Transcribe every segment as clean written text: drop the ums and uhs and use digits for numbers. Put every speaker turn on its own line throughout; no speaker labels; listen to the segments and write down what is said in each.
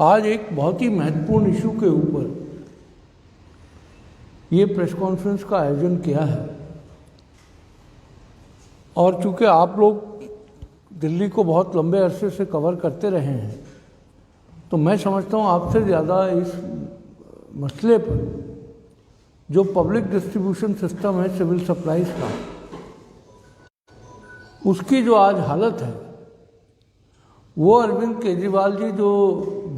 आज एक बहुत ही महत्वपूर्ण इशू के ऊपर ये प्रेस कॉन्फ्रेंस का आयोजन किया है। और चूंकि आप लोग दिल्ली को बहुत लंबे अरसे से कवर करते रहे हैं, तो मैं समझता हूँ आपसे ज़्यादा इस मसले पर जो पब्लिक डिस्ट्रीब्यूशन सिस्टम है सिविल सप्लाईज का, उसकी जो आज हालत है, वो अरविंद केजरीवाल जी जो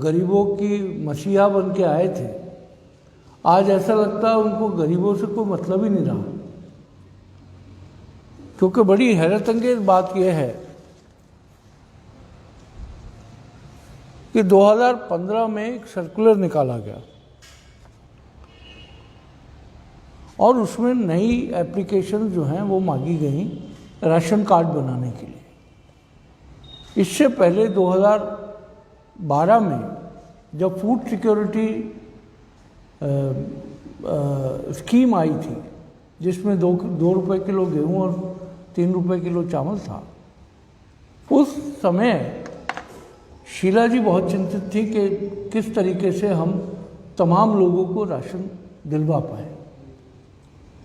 गरीबों की मसीहा बन के आए थे, आज ऐसा लगता है उनको गरीबों से कोई मतलब ही नहीं रहा। क्योंकि बड़ी हैरत अंगेज बात यह है कि 2015 में एक सर्कुलर निकाला गया और उसमें नई एप्लीकेशन जो हैं वो मांगी गई राशन कार्ड बनाने के लिए। इससे पहले 2012 में जब फूड सिक्योरिटी स्कीम आई थी, जिसमें दो रुपये किलो गेहूं और 3 रुपये किलो चावल था, उस समय शीला जी बहुत चिंतित थी कि किस तरीके से हम तमाम लोगों को राशन दिलवा पाए।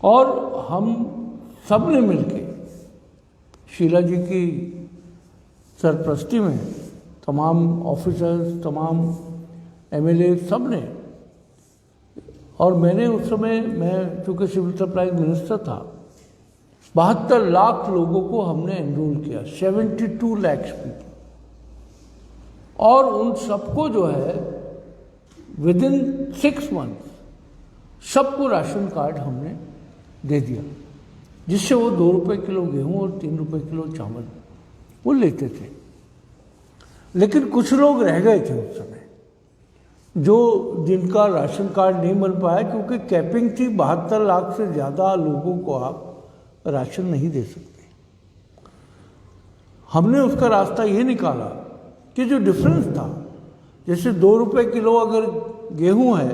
और हम सब ने मिलके शीला जी की सरपरस्ती में तमाम ऑफिसर्स, तमाम एमएलए, सब ने, और मैंने उस समय, मैं चूँकि सिविल सप्लाई मिनिस्टर था, 72 लाख लोगों को हमने एनरोल किया, 72 लाख पीपल, और उन सबको जो है विदिन 6 मंथ सबको राशन कार्ड हमने दे दिया, जिससे वो 2 रुपये किलो गेहूं और 3 रुपये किलो चावल वो लेते थे। लेकिन कुछ लोग रह गए थे उस समय जिनका राशन कार्ड नहीं बन पाया, क्योंकि कैपिंग थी, 72 लाख से ज़्यादा लोगों को आप राशन नहीं दे सकते। हमने उसका रास्ता ये निकाला कि जो डिफरेंस था, जैसे 2 रुपये किलो अगर गेहूं है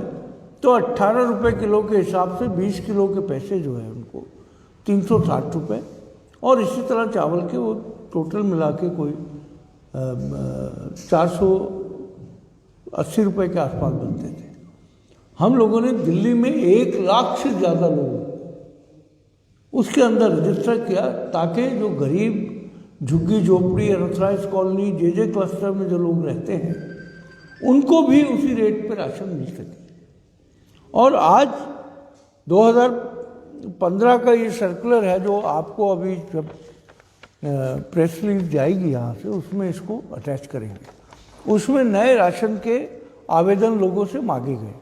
तो 18 रुपये किलो के हिसाब से 20 किलो के पैसे जो है उनको 360 रुपये, और इसी तरह चावल के वो टोटल मिला के कोई 480 रुपये के आसपास बनते थे। हम लोगों ने दिल्ली में 1 लाख से ज़्यादा लोगों उसके अंदर रजिस्टर किया, ताकि जो गरीब, झुग्गी झोपड़ी, अनथराइज कॉलोनी, जे क्लस्टर में जो लोग रहते हैं, उनको भी उसी रेट पे राशन मिल सके। और आज 2015 का ये सर्कुलर है जो आपको अभी जब प्रेस रिलीज जाएगी यहाँ से, उसमें इसको अटैच करेंगे। उसमें नए राशन के आवेदन लोगों से मांगे गए,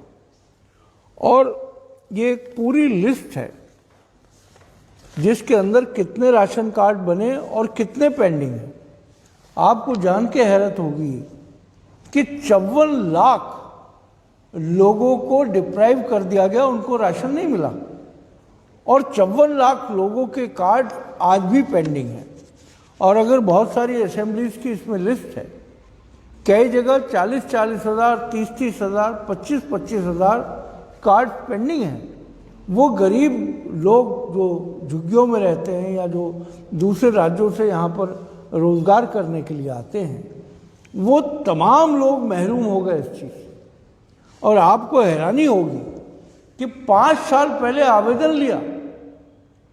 और ये एक पूरी लिस्ट है जिसके अंदर कितने राशन कार्ड बने और कितने पेंडिंग हैं। आपको जान के हैरत होगी कि 54 लाख लोगों को डिप्राइव कर दिया गया, उनको राशन नहीं मिला, और 54 लाख लोगों के कार्ड आज भी पेंडिंग है। और अगर बहुत सारी असेंबलीज की इसमें लिस्ट है, कई जगह 40-40 हज़ार, 30-30 हज़ार, 25-25 हज़ार कार्ड पेंडिंग हैं। वो गरीब लोग जो झुग्गियों में रहते हैं या जो दूसरे राज्यों से यहाँ पर रोज़गार करने के लिए आते हैं, वो तमाम लोग महरूम हो गए इस चीज़ से। और आपको हैरानी होगी कि 5 साल पहले आवेदन लिया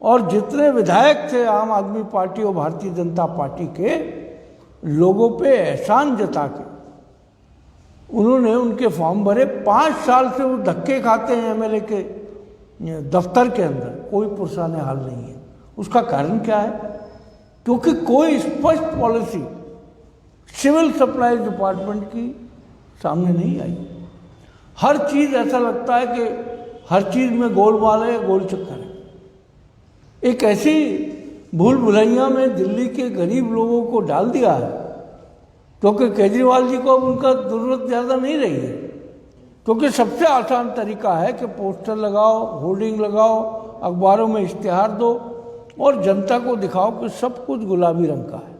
और जितने विधायक थे आम आदमी पार्टी और भारतीय जनता पार्टी के, लोगों पे एहसान जता के उन्होंने उनके फॉर्म भरे। 5 साल से वो धक्के खाते हैं एमएलए के दफ्तर के अंदर, कोई पुरसाने हाल नहीं है। उसका कारण क्या है? क्योंकि कोई स्पष्ट पॉलिसी सिविल सप्लाईज डिपार्टमेंट की सामने नहीं आई। हर चीज़ ऐसा लगता है कि हर चीज़ में गोलमाल है, गोल चक्कर है। एक ऐसी भूल भुलैया में दिल्ली के गरीब लोगों को डाल दिया है, क्योंकि केजरीवाल जी को अब उनका ज़रूरत ज़्यादा नहीं रही है। क्योंकि सबसे आसान तरीका है कि पोस्टर लगाओ, होर्डिंग लगाओ, अखबारों में इश्तिहार दो और जनता को दिखाओ कि सब कुछ गुलाबी रंग का है।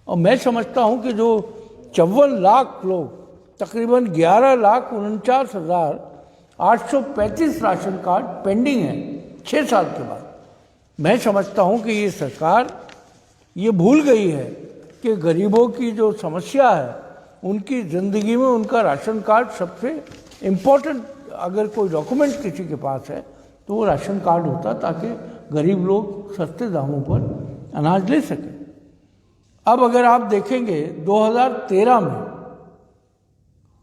और मैं समझता हूं कि जो 54 लाख लोग, तकरीबन 11,49,835 राशन कार्ड पेंडिंग हैं 6 साल के बाद, मैं समझता हूं कि ये सरकार ये भूल गई है कि गरीबों की जो समस्या है उनकी ज़िंदगी में उनका राशन कार्ड सबसे इम्पोर्टेंट, अगर कोई डॉक्यूमेंट किसी के पास है तो वो राशन कार्ड होता, ताकि गरीब लोग सस्ते दामों पर अनाज ले सकें। अब अगर आप देखेंगे 2013 में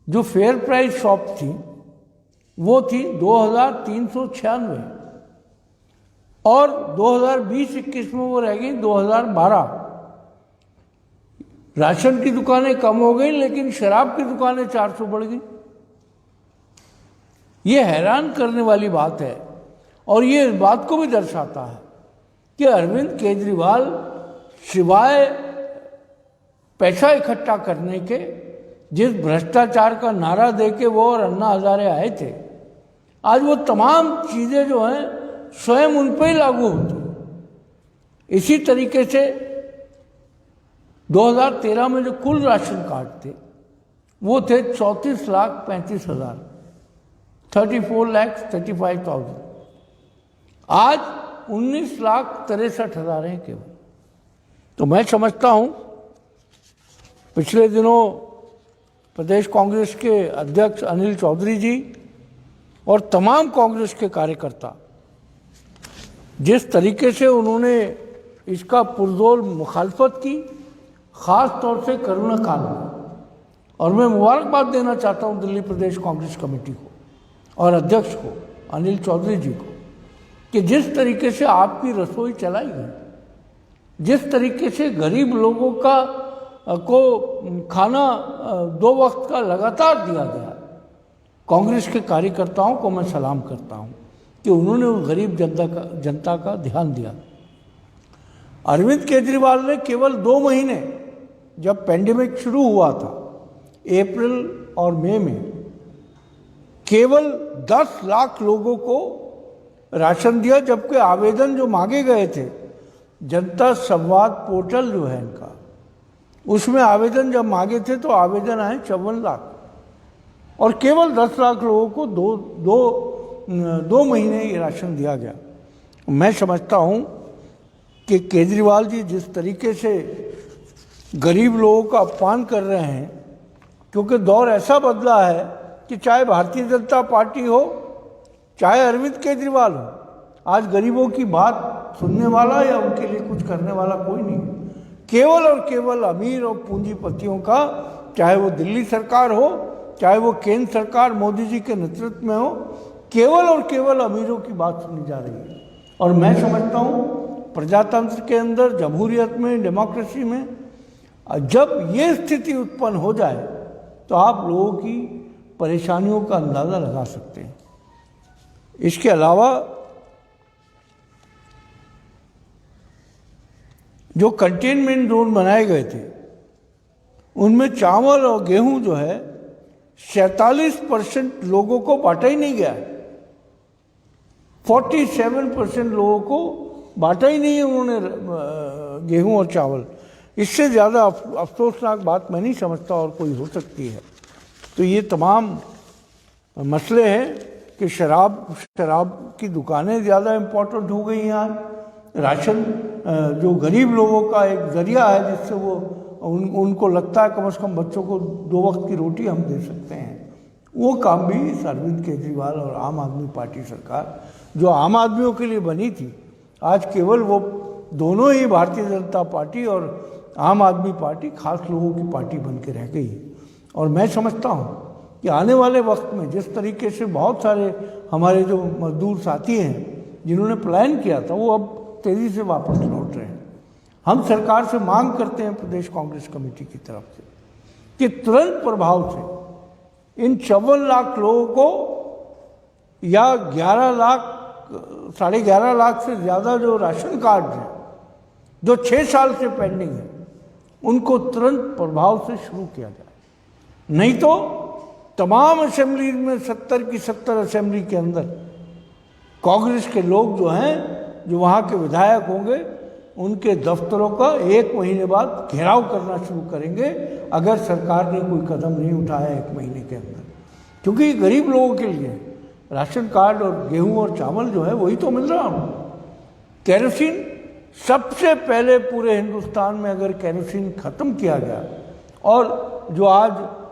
जो फेयर प्राइस शॉप थी वो थी 2396, और 2020-21 में वो रह गई 2012। राशन की दुकानें कम हो गई, लेकिन शराब की दुकानें 400 बढ़ गई। ये हैरान करने वाली बात है, और ये इस बात को भी दर्शाता है कि अरविंद केजरीवाल सिवाय पैसा इकट्ठा करने के, जिस भ्रष्टाचार का नारा देके वो और अन्ना हजारे आए थे, आज वो तमाम चीज़ें जो हैं स्वयं उन पर ही लागू होती। इसी तरीके से 2013 में जो कुल राशन कार्ड थे वो थे 34,35,000, 34,35,000। आज 19,63,000 हैं केवल। तो मैं समझता हूँ पिछले दिनों प्रदेश कांग्रेस के अध्यक्ष अनिल चौधरी जी और तमाम कांग्रेस के कार्यकर्ता जिस तरीके से उन्होंने इसका पुरजोर मुखालफत की, ख़ास तौर से कोरोना काल में, और मैं मुबारकबाद देना चाहता हूँ दिल्ली प्रदेश कांग्रेस कमेटी को और अध्यक्ष को अनिल चौधरी जी को, कि जिस तरीके से आपकी रसोई चलाई गई, जिस तरीके से गरीब लोगों को खाना 2 वक्त का लगातार दिया गया, कांग्रेस के कार्यकर्ताओं को मैं सलाम करता हूँ कि उन्होंने उस गरीब जनता का ध्यान दिया। अरविंद केजरीवाल ने केवल 2 महीने, जब पेंडेमिक शुरू हुआ था अप्रैल और मई में, केवल 10 लाख लोगों को राशन दिया, जबकि आवेदन जो मांगे गए थे, जनता संवाद पोर्टल जो है इनका, उसमें आवेदन जब मांगे थे तो आवेदन आए 54 लाख, और केवल 10 लाख लोगों को दो महीने ये राशन दिया गया। मैं समझता हूँ कि केजरीवाल जी जिस तरीके से गरीब लोगों का अपमान कर रहे हैं, क्योंकि दौर ऐसा बदला है कि चाहे भारतीय जनता पार्टी हो, चाहे अरविंद केजरीवाल हो, आज गरीबों की बात सुनने वाला या उनके लिए कुछ करने वाला कोई नहीं। केवल और केवल अमीर और पूंजीपतियों का, चाहे वो दिल्ली सरकार हो, चाहे वो केंद्र सरकार मोदी जी के नेतृत्व में हो, केवल और केवल अमीरों की बात सुनी जा रही है। और मैं समझता हूँ प्रजातंत्र के अंदर, जमहूरियत में, डेमोक्रेसी में जब ये स्थिति उत्पन्न हो जाए तो आप लोगों की परेशानियों का अंदाज़ा लगा सकते हैं। इसके अलावा जो कंटेनमेंट जोन बनाए गए थे उनमें चावल और गेहूं जो है 47% लोगों को बांटा ही नहीं गया है। 47% लोगों को बांटा ही नहीं है उन्होंने गेहूं और चावल। इससे ज़्यादा अफसोसनाक बात मैं नहीं समझता और कोई हो सकती है। तो ये तमाम मसले हैं कि शराब की दुकानें ज़्यादा इम्पोर्टेंट हो गई हैं। आज राशन जो गरीब लोगों का एक ज़रिया है जिससे वो उनको लगता है कम से कम बच्चों को 2 वक्त की रोटी हम दे सकते हैं, वो काम भी इस अरविंद केजरीवाल और आम आदमी पार्टी सरकार, जो आम आदमियों के लिए बनी थी, आज केवल वो दोनों ही भारतीय जनता पार्टी और आम आदमी पार्टी खास लोगों की पार्टी बन के रह गई। और मैं समझता हूँ कि आने वाले वक्त में जिस तरीके से बहुत सारे हमारे जो मजदूर साथी हैं जिन्होंने प्लान किया था, वो अब तेज़ी से वापस लौट रहे हैं। हम सरकार से मांग करते हैं प्रदेश कांग्रेस कमेटी की तरफ से कि तुरंत प्रभाव से इन 54 लाख लोगों को या 11 लाख, 11.5 लाख से ज़्यादा जो राशन कार्ड हैं जो 6 साल से पेंडिंग है, उनको तुरंत प्रभाव से शुरू किया जाए। नहीं तो तमाम असेंबली में 70 की 70 असेंबली के अंदर कांग्रेस के लोग जो हैं, जो वहाँ के विधायक होंगे, उनके दफ्तरों का 1 महीने बाद घेराव करना शुरू करेंगे अगर सरकार ने कोई कदम नहीं उठाया 1 महीने के अंदर। क्योंकि गरीब लोगों के लिए राशन कार्ड और गेहूं और चावल जो है वही तो मिल रहा है। केरोसिन सबसे पहले पूरे हिंदुस्तान में अगर केरोसिन ख़त्म किया गया और जो आज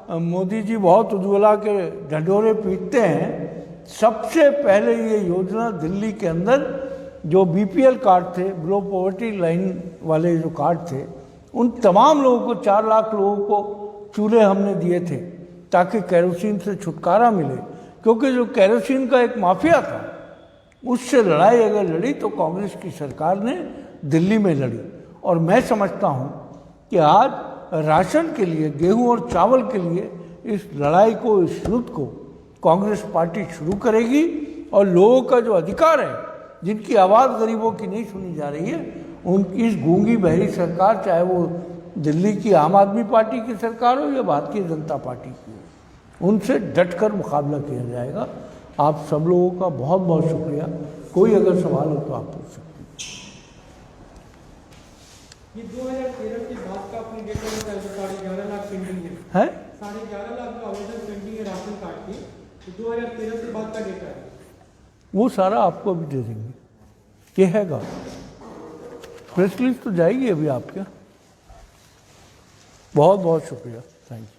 मोदी जी बहुत उज्ज्वला के ढंढोरे पीटते हैं, सबसे पहले ये योजना दिल्ली के अंदर जो बीपीएल कार्ड थे, बिलो पॉवर्टी लाइन वाले जो कार्ड थे, उन तमाम लोगों को 4 लाख लोगों को चूल्हे हमने दिए थे ताकि केरोसिन से छुटकारा मिले। क्योंकि जो केरोसिन का एक माफिया था, उससे लड़ाई अगर लड़ी तो कांग्रेस की सरकार ने दिल्ली में लड़ी। और मैं समझता हूँ कि आज राशन के लिए, गेहूं और चावल के लिए इस लड़ाई को, इस युद्ध को कांग्रेस पार्टी शुरू करेगी। और लोगों का जो अधिकार है, जिनकी आवाज़ गरीबों की नहीं सुनी जा रही है, उनकी इस गूंगी बहरी सरकार, चाहे वो दिल्ली की आम आदमी पार्टी की सरकार हो या भारतीय जनता पार्टी की हो, उनसे डटकर मुकाबला किया जाएगा। आप सब लोगों का बहुत बहुत शुक्रिया। कोई अगर सवाल हो तो आप पूछ सकते हैं।
ये 2013 के बाद का अपनी डेटा में 11.5 लाख पेंडिंग है। 11.5 लाख का आवेदन पेंडिंग है राशन कार्ड की, तो 2013 के बाद का डेटा है।
वो सारा आपको अभी दे देंगे, ये हैगा। प्रेस रिलीज तो जाएगी अभी आपके। बहुत बहुत शुक्रिया, थैंक यू।